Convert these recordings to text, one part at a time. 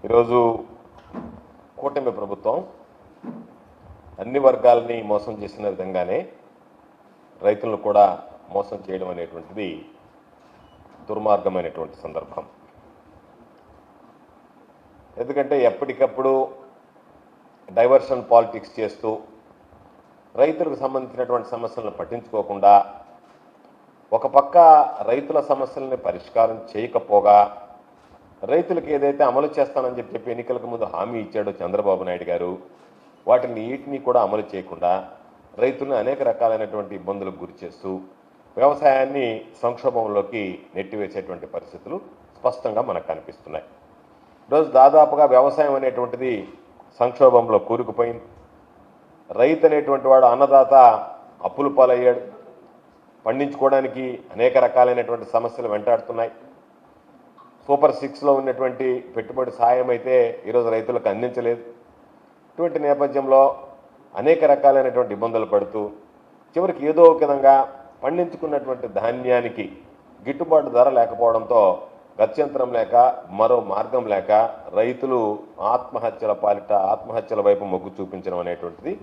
ఈరోజు కూటమి ప్రభుత్వం అన్ని వర్గాలని మోసం చేసిన విధంగానే రైతులను కూడా మోసం చేయడం అనేటువంటిది దుర్మార్గమైనటువంటి సందర్భం. ఎందుకంటే ఎప్పటికప్పుడు డైవర్షన్ పాలిటిక్స్ చేస్తూ రైతులకు సంబంధించినటువంటి సమస్యలను పట్టించుకోకుండా ఒక పక్క రైతుల సమస్యలని పరిష్కారం చేయకపోగా రైతులకు ఏదైతే అమలు చేస్తానని చెప్పి ఎన్నికలకు ముందు హామీ ఇచ్చాడో చంద్రబాబు నాయుడు గారు వాటిని వీటిని కూడా అమలు చేయకుండా రైతులను అనేక రకాలైనటువంటి ఇబ్బందులకు గురి చేస్తూ వ్యవసాయాన్ని సంక్షోభంలోకి నెట్టివేసేటువంటి పరిస్థితులు స్పష్టంగా మనకు కనిపిస్తున్నాయి. ఈరోజు దాదాపుగా వ్యవసాయం అనేటువంటిది సంక్షోభంలో కూరుకుపోయింది. రైతు అనేటువంటి వాడు అన్నదాత అప్పుల పాలయ్యాడు. పండించుకోవడానికి అనేక రకాలైనటువంటి సమస్యలు వెంటాడుతున్నాయి. సూపర్ 6లో ఉన్నటువంటి పెట్టుబడి సాయం అయితే ఈరోజు రైతులకు అందించలేదు. ఇటువంటి నేపథ్యంలో అనేక రకాలైనటువంటి ఇబ్బందులు పడుతూ చివరికి ఏదో ఒక విధంగా పండించుకున్నటువంటి ధాన్యానికి గిట్టుబాటు ధర లేకపోవడంతో గత్యంతరం లేక మరో మార్గం లేక రైతులు ఆత్మహత్యల వైపు మొగ్గు చూపించడం అనేటువంటిది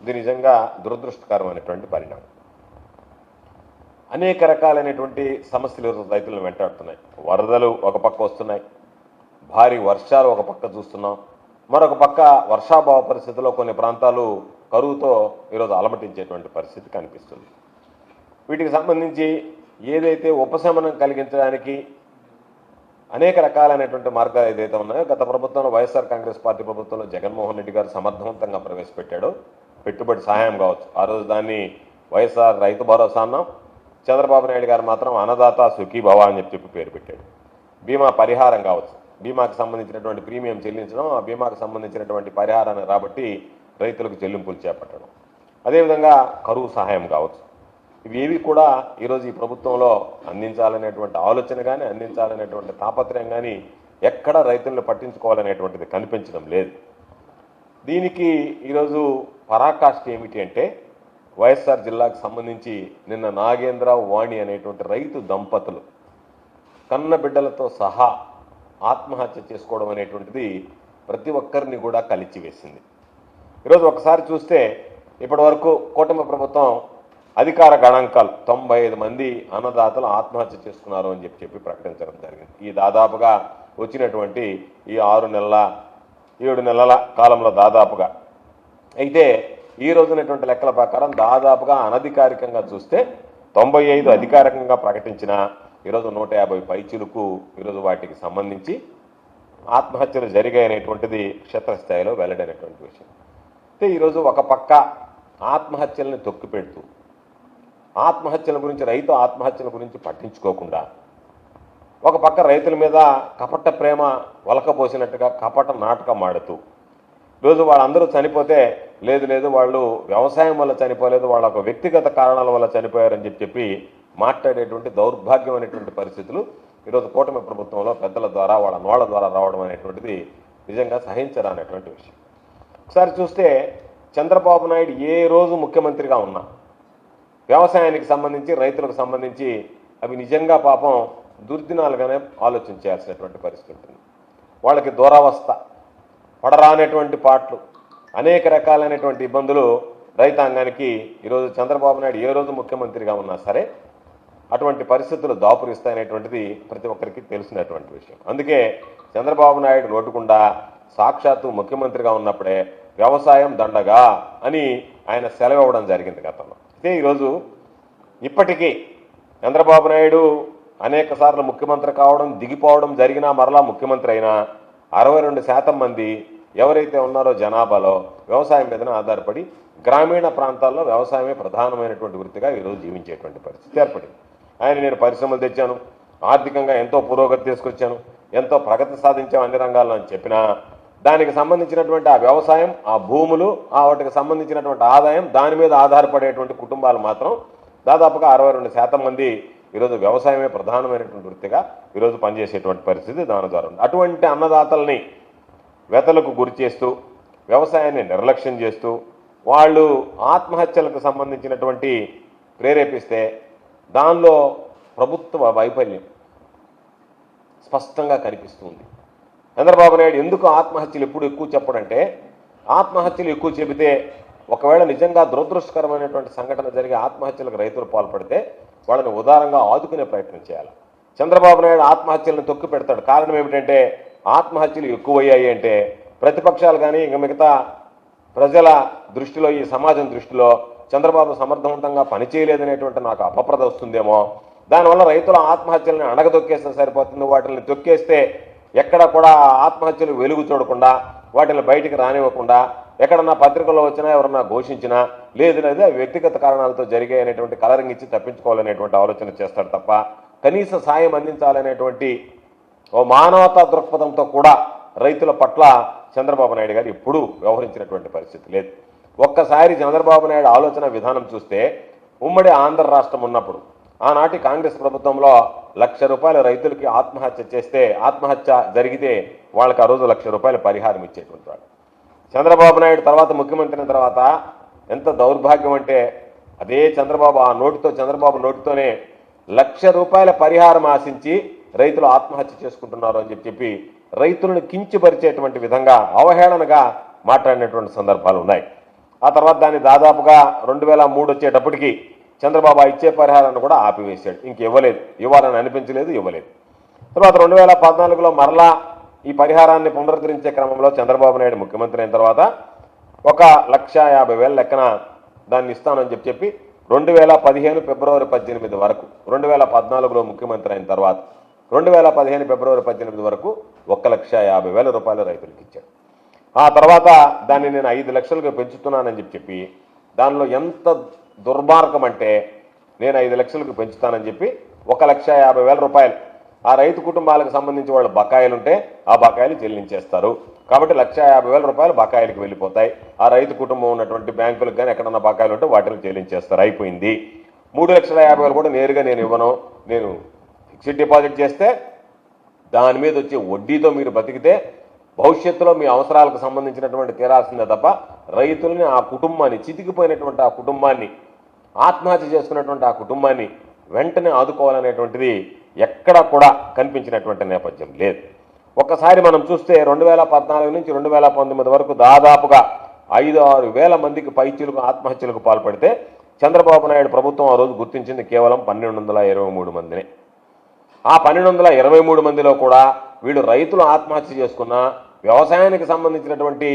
ఇది నిజంగా దురదృష్టకరమైనటువంటి పరిణామం. అనేక రకాలైనటువంటి సమస్యలు రైతులను వెంటాడుతున్నాయి. వరదలు ఒక పక్క వస్తున్నాయి, భారీ వర్షాలు ఒక పక్క చూస్తున్నాం, మరొక పక్క వర్షాభావ పరిస్థితుల్లో కొన్ని ప్రాంతాలు కరువుతో ఈరోజు అలమటించేటువంటి పరిస్థితి కనిపిస్తుంది. వీటికి సంబంధించి ఏదైతే ఉపశమనం కలిగించడానికి అనేక రకాలైనటువంటి మార్గాలు ఏదైతే ఉన్నాయో గత ప్రభుత్వంలో వైఎస్ఆర్ కాంగ్రెస్ పార్టీ ప్రభుత్వంలో జగన్మోహన్ రెడ్డి గారు సమర్థవంతంగా ప్రవేశపెట్టాడో పెట్టుబడి సహాయం కావచ్చు, ఆ రోజు దాన్ని వైఎస్ఆర్ రైతు భరోసా అన్నాం. చంద్రబాబు నాయుడు గారు మాత్రం అన్నదాత సుఖీభవ అని చెప్పి పేరు పెట్టాడు. బీమా పరిహారం కావచ్చు, బీమాకు సంబంధించినటువంటి ప్రీమియం చెల్లించడం, ఆ బీమాకు సంబంధించినటువంటి పరిహారాన్ని రాబట్టి రైతులకు చెల్లింపులు చేపట్టడం, అదేవిధంగా కరువు సహాయం కావచ్చు. ఇవేవి కూడా ఈరోజు ఈ ప్రభుత్వంలో అందించాలనేటువంటి ఆలోచన కానీ అందించాలనేటువంటి తాపత్రయం కానీ ఎక్కడ రైతులను పట్టించుకోవాలనేటువంటిది కనిపించడం లేదు. దీనికి ఈరోజు పరాకాష్ఠ ఏమిటి అంటే వైఎస్ఆర్ జిల్లాకు సంబంధించి నిన్న నాగేంద్ర వాణి అనేటువంటి రైతు దంపతులు కన్న బిడ్డలతో సహా ఆత్మహత్య చేసుకోవడం అనేటువంటిది ప్రతి ఒక్కరిని కూడా కలిచివేసింది. ఈరోజు ఒకసారి చూస్తే ఇప్పటి వరకు కూటమి ప్రభుత్వం అధికార గణాంకాలు 95 మంది అన్నదాతలు ఆత్మహత్య చేసుకున్నారు అని చెప్పి ప్రకటించడం జరిగింది. ఈ దాదాపుగా వచ్చినటువంటి ఈ 6 నెలల 7 నెలల కాలంలో దాదాపుగా. అయితే ఈ రోజునటువంటి లెక్కల ప్రకారం దాదాపుగా అనధికారికంగా చూస్తే 95 అధికారికంగా ప్రకటించిన ఈరోజు 150 పైచిలకు ఈరోజు వాటికి సంబంధించి ఆత్మహత్యలు జరిగాయనేటువంటిది క్షేత్రస్థాయిలో వెల్లడైనటువంటి విషయం. అయితే ఈరోజు ఒక పక్క ఆత్మహత్యల్ని తొక్కిపెడుతూ ఆత్మహత్యల గురించి రైతు ఆత్మహత్యల గురించి పట్టించుకోకుండా ఒక పక్క రైతుల మీద కపట ప్రేమ వలకపోసినట్టుగా కపట నాటకం ఆడుతూ ఈరోజు వాళ్ళందరూ చనిపోతే లేదు వాళ్ళు వ్యవసాయం వల్ల చనిపోలేదు, వాళ్ళ ఒక వ్యక్తిగత కారణాల వల్ల చనిపోయారని చెప్పి మాట్లాడేటువంటి దౌర్భాగ్యమైనటువంటి పరిస్థితులు ఈరోజు కూటమి ప్రభుత్వంలో పెద్దల ద్వారా వాళ్ళ నోళ్ల ద్వారా రావడం అనేటువంటిది నిజంగా సహించరానటువంటి విషయం. ఒకసారి చూస్తే చంద్రబాబు నాయుడు ఏ రోజు ముఖ్యమంత్రిగా ఉన్నా వ్యవసాయానికి సంబంధించి రైతులకు సంబంధించి అవి నిజంగా పాపం దుర్దినాలుగానే ఆలోచించాల్సినటువంటి పరిస్థితి ఉంటుంది. వాళ్ళకి దురవస్థ, పడరానటువంటి పాటలు, అనేక రకాలైనటువంటి ఇబ్బందులు రైతాంగానికి ఈరోజు చంద్రబాబు నాయుడు ఏ రోజు ముఖ్యమంత్రిగా ఉన్నా సరే అటువంటి పరిస్థితులు దాపురిస్తాయనేటువంటిది ప్రతి ఒక్కరికి తెలిసినటువంటి విషయం. అందుకే చంద్రబాబు నాయుడు నోటుకుండా సాక్షాత్తు ముఖ్యమంత్రిగా ఉన్నప్పుడే వ్యవసాయం దండగా అని ఆయన సెలవు ఇవ్వడం జరిగింది గతంలో. అయితే ఈరోజు ఇప్పటికీ చంద్రబాబు నాయుడు అనేక సార్లు ముఖ్యమంత్రి కావడం దిగిపోవడం జరిగినా మరలా ముఖ్యమంత్రి అయినా 62% మంది ఎవరైతే ఉన్నారో జనాభాలో వ్యవసాయం మీదనే ఆధారపడి గ్రామీణ ప్రాంతాల్లో వ్యవసాయమే ప్రధానమైనటువంటి వృత్తిగా ఈరోజు జీవించేటువంటి పరిస్థితి ఏర్పడింది. నేను పరిశ్రమలు తెచ్చాను, ఆర్థికంగా ఎంతో పురోగతి తీసుకొచ్చాను, ఎంతో ప్రగతి సాధించాం అన్ని రంగాల్లో అని చెప్పినా దానికి సంబంధించినటువంటి ఆ వ్యవసాయం, ఆ భూములు, వాటికి సంబంధించినటువంటి ఆదాయం, దాని మీద ఆధారపడేటువంటి కుటుంబాలు మాత్రం దాదాపుగా 62% మంది ఈరోజు వ్యవసాయమే ప్రధానమైనటువంటి వృత్తిగా ఈరోజు పనిచేసేటువంటి పరిస్థితి దాని ద్వారా ఉంది. అటువంటి అన్నదాతల్ని వెతలకు గురి చేస్తూ వ్యవసాయాన్ని నిర్లక్ష్యం చేస్తూ వాళ్ళు ఆత్మహత్యలకు సంబంధించినటువంటి ప్రేరేపిస్తే దానిలో ప్రభుత్వ వైఫల్యం స్పష్టంగా కనిపిస్తుంది. చంద్రబాబు నాయుడు ఎందుకు ఆత్మహత్యలు ఎప్పుడు ఎక్కువ చెప్పడంటే, ఆత్మహత్యలు ఎక్కువ చెబితే ఒకవేళ నిజంగా దురదృష్టకరమైనటువంటి సంఘటన జరిగి ఆత్మహత్యలకు రైతులు పాల్పడితే వాళ్ళని ఉదారంగా ఆదుకునే ప్రయత్నం చేయాలి. చంద్రబాబు నాయుడు ఆత్మహత్యలను తొక్కి పెడతాడు. కారణం ఏమిటంటే, ఆత్మహత్యలు ఎక్కువయ్యాయి అంటే ప్రతిపక్షాలు కానీ ఇంకా మిగతా ప్రజల దృష్టిలో, ఈ సమాజం దృష్టిలో చంద్రబాబు సమర్థవంతంగా పనిచేయలేదనేటువంటి నాకు అపప్రద వస్తుందేమో, దానివల్ల రైతుల ఆత్మహత్యలను అణగదొక్కేస్తే సరిపోతుంది. వాటిని తొక్కేస్తే ఎక్కడ కూడా ఆత్మహత్యలు వెలుగు చూడకుండా, వాటిని బయటికి రానివ్వకుండా, ఎక్కడన్నా పత్రికల్లో వచ్చినా ఎవరన్నా ఘోషించినా లేదు వ్యక్తిగత కారణాలతో జరిగాయి అనేటువంటి కలరింగ్ ఇచ్చి తప్పించుకోవాలనేటువంటి ఆలోచన చేస్తాడు తప్ప, కనీస సాయం అందించాలనేటువంటి ఓ మానవతా దృక్పథంతో కూడా రైతుల పట్ల చంద్రబాబు నాయుడు గారు ఎప్పుడూ వ్యవహరించినటువంటి పరిస్థితి లేదు. ఒక్కసారి చంద్రబాబు నాయుడు ఆలోచన విధానం చూస్తే, ఉమ్మడి ఆంధ్ర రాష్ట్రం ఉన్నప్పుడు ఆనాటి కాంగ్రెస్ ప్రభుత్వంలో ₹1,00,000 రైతులకి ఆత్మహత్య జరిగితే వాళ్ళకి ఆ రోజు ₹1,00,000 పరిహారం ఇచ్చేటువంటి వాడు. చంద్రబాబు నాయుడు తర్వాత ముఖ్యమంత్రి అయిన తర్వాత ఎంత దౌర్భాగ్యం అంటే, అదే చంద్రబాబు నోటితోనే ₹1,00,000 పరిహారం ఆశించి రైతులు ఆత్మహత్య చేసుకుంటున్నారు అని చెప్పి రైతులను కించపరిచేటువంటి విధంగా అవహేళనగా మాట్లాడినటువంటి సందర్భాలు ఉన్నాయి. ఆ తర్వాత దాన్ని దాదాపుగా 2003 వచ్చేటప్పటికి చంద్రబాబు ఇచ్చే పరిహారాన్ని కూడా ఆపివేశాడు. ఇవ్వాలని అనిపించలేదు, ఇవ్వలేదు. తర్వాత 2014లో మరలా ఈ పరిహారాన్ని పునరుద్ధరించే క్రమంలో చంద్రబాబు నాయుడు ముఖ్యమంత్రి అయిన తర్వాత ఒక 1,50,000 లెక్కన దాన్ని ఇస్తానని చెప్పి 2015 ఫిబ్రవరి 18 వరకు, 2014లో ముఖ్యమంత్రి అయిన తర్వాత 2015 ఫిబ్రవరి 18 వరకు ₹1,50,000 రైతులకు ఇచ్చాడు. ఆ తర్వాత దాన్ని నేను 5 లక్షలకు పెంచుతున్నానని చెప్పి, దానిలో ఎంత దుర్మార్గం అంటే, నేను 5 లక్షలకు పెంచుతానని చెప్పి ₹1,50,000 ఆ రైతు కుటుంబాలకు సంబంధించి వాళ్ళు బకాయిలు ఉంటే ఆ బకాయిలు చెల్లించేస్తారు. కాబట్టి ₹1,50,000 బకాయిలకు వెళ్ళిపోతాయి. ఆ రైతు కుటుంబం ఉన్నటువంటి బ్యాంకులకు కానీ ఎక్కడన్నా బకాయిలు ఉంటే వాటిని చెల్లించేస్తారు. అయిపోయింది. ₹3,50,000 కూడా నేరుగా నేను ఇవ్వను, నేను ఫిక్స్డ్ డిపాజిట్ చేస్తే దాని మీద వచ్చే వడ్డీతో మీరు బతికితే భవిష్యత్తులో మీ అవసరాలకు సంబంధించినటువంటి తీరాల్సిందే తప్ప రైతుల్ని, ఆ కుటుంబాన్ని, చితికిపోయినటువంటి ఆ కుటుంబాన్ని, ఆత్మహత్య చేసుకున్నటువంటి ఆ కుటుంబాన్ని వెంటనే ఆదుకోవాలనేటువంటిది ఎక్కడా కూడా కనిపించినటువంటి నేపథ్యం లేదు. ఒక్కసారి మనం చూస్తే 2014 నుంచి 2019 వరకు దాదాపుగా 5-6 వేల మందికి పైచీలకు ఆత్మహత్యలకు పాల్పడితే చంద్రబాబు నాయుడు ప్రభుత్వం ఆ రోజు గుర్తించింది కేవలం 1,223 మందిని. ఆ 1,223 మందిలో కూడా వీళ్ళు రైతులు ఆత్మహత్య చేసుకున్న, వ్యవసాయానికి సంబంధించినటువంటి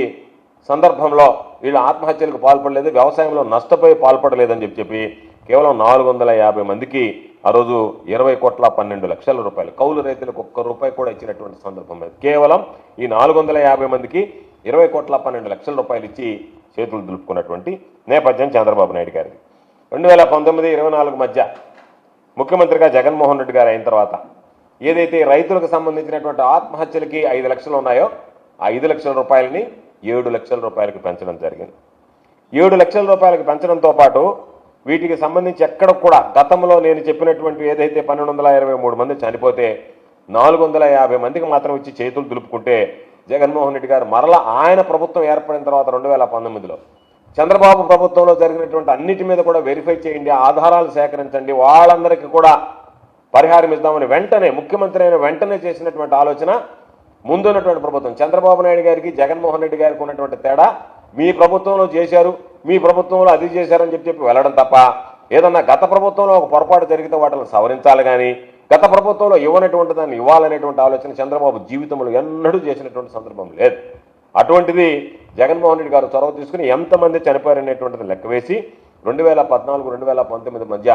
సందర్భంలో వీళ్ళు ఆత్మహత్యలకు పాల్పడలేదు, వ్యవసాయంలో నష్టపోయి పాల్పడలేదని చెప్పి కేవలం 450 మందికి ఆ రోజు ₹20,12,00,000 కౌలు రైతులకు ₹1 కూడా ఇచ్చినటువంటి సందర్భం లేదు. కేవలం ఈ 450 మందికి ₹20,12,00,000 ఇచ్చి చేతులు దులుపుకున్నటువంటి నేపథ్యం చంద్రబాబు నాయుడు గారిది. 2019-24 మధ్య ముఖ్యమంత్రిగా జగన్మోహన్ రెడ్డి గారు అయిన తర్వాత ఏదైతే రైతులకు సంబంధించినటువంటి ఆత్మహత్యలకి 5 లక్షలు ఉన్నాయో ఆ 5 లక్షల రూపాయలని ₹7,00,000 పెంచడం జరిగింది. ₹7,00,000 పెంచడంతో పాటు వీటికి సంబంధించి ఎక్కడ కూడా గతంలో నేను చెప్పినటువంటి ఏదైతే 1,223 మంది చనిపోతే 450 మందికి మాత్రం ఇచ్చి చేతులు దులుపుకుంటే, జగన్మోహన్ రెడ్డి గారు మరలా ఆయన ప్రభుత్వం ఏర్పడిన తర్వాత 2019లో చంద్రబాబు ప్రభుత్వంలో జరిగినటువంటి అన్నిటి మీద కూడా వెరిఫై చేయండి, ఆధారాలు సేకరించండి, వాళ్ళందరికీ కూడా పరిహారం ఇద్దామని ముఖ్యమంత్రి అయిన వెంటనే చేసినటువంటి ఆలోచన ముందున్నటువంటి ప్రభుత్వం. చంద్రబాబు నాయుడు గారికి జగన్మోహన్ రెడ్డి గారికి ఉన్నటువంటి తేడా, మీ ప్రభుత్వంలో చేశారు, మీ ప్రభుత్వంలో అది చేశారని చెప్పి వెళ్ళడం తప్ప, ఏదన్నా గత ప్రభుత్వంలో ఒక పొరపాటు జరిగితే వాటిని సవరించాలి కానీ గత ప్రభుత్వంలో ఇవ్వనటువంటి దాన్ని ఇవ్వాలనేటువంటి ఆలోచన చంద్రబాబు జీవితంలో ఎన్నడూ చేసినటువంటి సందర్భం లేదు. అటువంటిది జగన్మోహన్ రెడ్డి గారు చొరవ తీసుకుని ఎంతమంది చనిపోయారనేటువంటిది లెక్క వేసి 2014-2019 మధ్య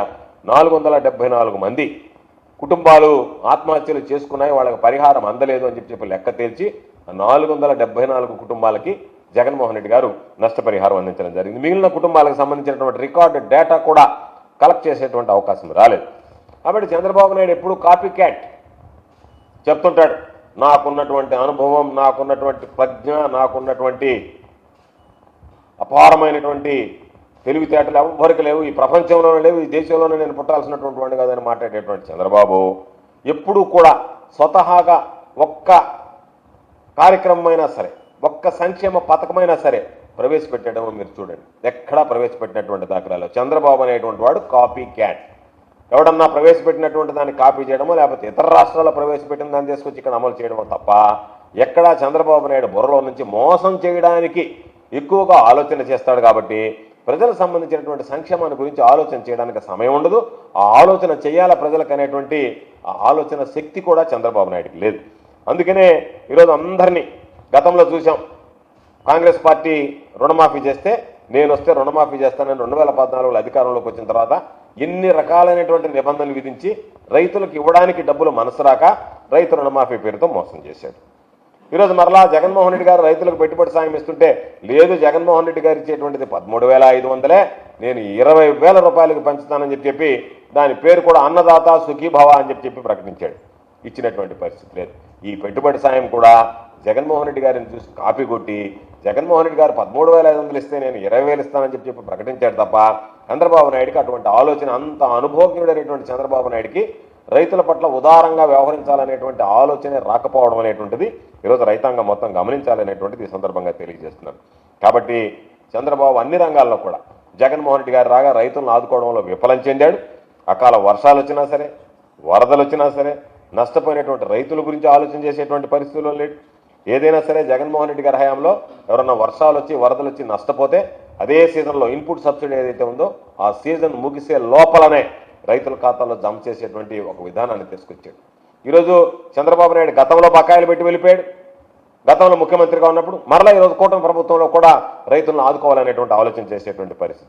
474 మంది కుటుంబాలు ఆత్మహత్యలు చేసుకున్నాయి, వాళ్ళకి పరిహారం అందలేదు అని చెప్పి లెక్క తేల్చి 474 కుటుంబాలకి జగన్మోహన్ రెడ్డి గారు నష్టపరిహారం అందించడం జరిగింది. మిగిలిన కుటుంబాలకు సంబంధించినటువంటి రికార్డు డేటా కూడా కలెక్ట్ చేసేటువంటి అవకాశం రాలేదు. కాబట్టి చంద్రబాబు నాయుడు ఎప్పుడు కాపీ క్యాట్ చెప్తుంటాడు, నాకున్నటువంటి అనుభవం, నాకున్నటువంటి ప్రజ్ఞ, నాకున్నటువంటి అపారమైనటువంటి తెలివితేటలు ఎవ్వరికి లేవు, ఈ ప్రపంచంలోనే లేవు, ఈ దేశంలోనే నేను పుట్టాల్సినటువంటి వాడిని కాదని మాట్లాడేటువంటి చంద్రబాబు ఎప్పుడూ కూడా స్వతహాగా ఒక్క కార్యక్రమమైనా సరే, ఒక్క సంక్షేమ పథకమైనా సరే ప్రవేశపెట్టడం మీరు చూడండి, ఎక్కడా ప్రవేశపెట్టినటువంటి దాఖలాలు. చంద్రబాబు అనేటువంటి వాడు కాపీ క్యాట్. ఎవడన్నా ప్రవేశపెట్టినటువంటి దాన్ని కాపీ చేయడమో లేకపోతే ఇతర రాష్ట్రాల్లో ప్రవేశపెట్టిన దాన్ని తీసుకొచ్చి ఇక్కడ అమలు చేయడమో తప్ప ఎక్కడా చంద్రబాబు నాయుడు బుర్రలో నుంచి మోసం చేయడానికి ఎక్కువగా ఆలోచన చేస్తాడు కాబట్టి ప్రజలకు సంబంధించినటువంటి సంక్షేమాన్ని గురించి ఆలోచన చేయడానికి సమయం ఉండదు. ఆ ఆలోచన చేయాల ప్రజలకు అనేటువంటి ఆ ఆలోచన శక్తి కూడా చంద్రబాబు నాయుడుకి లేదు. అందుకనే ఈరోజు అందరినీ గతంలో చూసాం, కాంగ్రెస్ పార్టీ రుణమాఫీ చేస్తే నేను వస్తే రుణమాఫీ చేస్తానని 2014లో అధికారంలోకి వచ్చిన తర్వాత ఎన్ని రకాలైనటువంటి నిబంధనలు విధించి రైతులకు ఇవ్వడానికి డబ్బులు మనసు రాక రైతు రుణమాఫీ పేరుతో మోసం చేశాడు. ఈరోజు మరలా జగన్మోహన్ రెడ్డి గారు రైతులకు పెట్టుబడి సాయం ఇస్తుంటే లేదు, జగన్మోహన్ రెడ్డి గారు ఇచ్చేటువంటిది 13,500, నేను 20,000 రూపాయలకు పెంచుతానని చెప్పి దాని పేరు కూడా అన్నదాత సుఖీభవ అని చెప్పి ప్రకటించాడు. ఇచ్చినటువంటి పరిస్థితి లేదు. ఈ పెట్టుబడి సాయం కూడా జగన్మోహన్ రెడ్డి గారిని చూసి కాపీ కొట్టి జగన్మోహన్ రెడ్డి గారు 13,500 ఇస్తే నేను 20,000 ఇస్తానని చెప్పి ప్రకటించాడు తప్ప చంద్రబాబు నాయుడికి అటువంటి ఆలోచన, అంత అనుభవజ్ఞుడైనటువంటి చంద్రబాబు నాయుడికి రైతుల పట్ల ఉదారంగా వ్యవహరించాలనేటువంటి ఆలోచనే రాకపోవడం అనేటువంటిది ఈరోజు రైతాంగం మొత్తం గమనించాలనేటువంటిది ఈ సందర్భంగా తెలియజేస్తున్నారు. కాబట్టి చంద్రబాబు అన్ని రంగాల్లో కూడా జగన్మోహన్ రెడ్డి గారు రాగా రైతులను ఆదుకోవడంలో విఫలం చెందాడు. అకాల వర్షాలు వచ్చినా సరే, వరదలు వచ్చినా సరే, నష్టపోయినటువంటి రైతుల గురించి ఆలోచన చేసేటువంటి పరిస్థితుల్లో లేడు. ఏదైనా సరే జగన్మోహన్ రెడ్డి గారి హయాంలో ఎవరన్నా వర్షాలు వచ్చి వరదలు వచ్చి నష్టపోతే అదే సీజన్లో ఇన్పుట్ సబ్సిడీ ఏదైతే ఉందో ఆ సీజన్ ముగిసే లోపలనే రైతుల ఖాతాలో జమ చేసేటువంటి ఒక విధానాన్ని తీసుకొచ్చాడు. ఈరోజు చంద్రబాబు నాయుడు గతంలో బకాయిలు పెట్టి వెళ్ళిపోయాడు. గతంలో ముఖ్యమంత్రిగా ఉన్నప్పుడు మరలా ఈరోజు కూటమి ప్రభుత్వంలో కూడా రైతులను ఆదుకోవాలనేటువంటి ఆలోచన చేసేటువంటి పరిస్థితి.